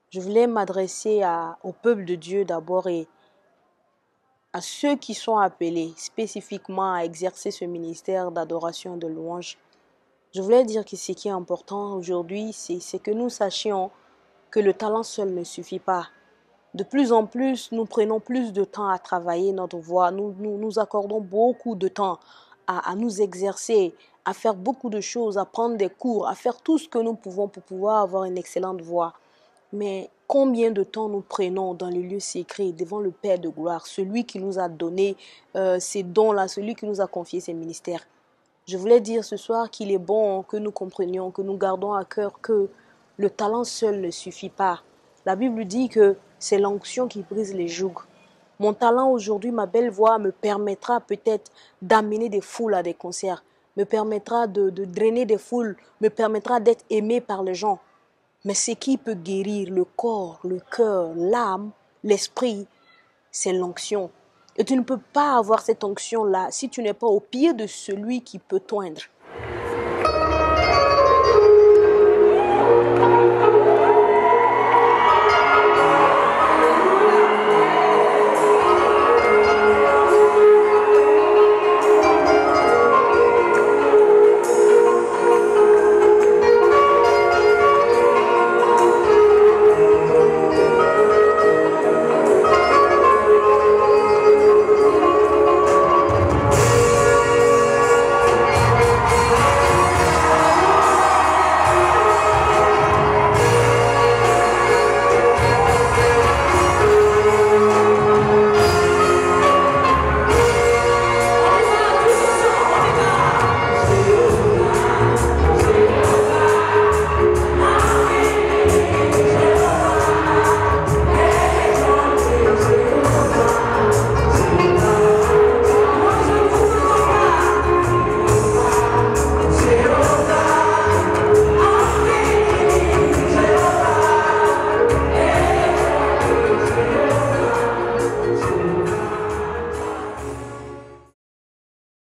Je voulais m'adresser au peuple de Dieu d'abord et à ceux qui sont appelés spécifiquement à exercer ce ministère d'adoration et de louange. Je voulais dire que ce qui est important aujourd'hui, c'est que nous sachions que le talent seul ne suffit pas. De plus en plus, nous prenons plus de temps à travailler notre voix. Nous accordons beaucoup de temps à nous exercer, à faire beaucoup de choses, à prendre des cours, à faire tout ce que nous pouvons pour pouvoir avoir une excellente voix. Mais combien de temps nous prenons dans les lieux secrets devant le Père de gloire, celui qui nous a donné ces dons-là, celui qui nous a confié ces ministères. Je voulais dire ce soir qu'il est bon que nous comprenions, que nous gardons à cœur que le talent seul ne suffit pas. La Bible dit que c'est l'onction qui brise les jougs. Mon talent aujourd'hui, ma belle voix, me permettra peut-être d'amener des foules à des concerts, me permettra de drainer des foules, me permettra d'être aimé par les gens. Mais ce qui peut guérir le corps, le cœur, l'âme, l'esprit, c'est l'onction. Et tu ne peux pas avoir cette onction-là si tu n'es pas au pied de celui qui peut t'oindre.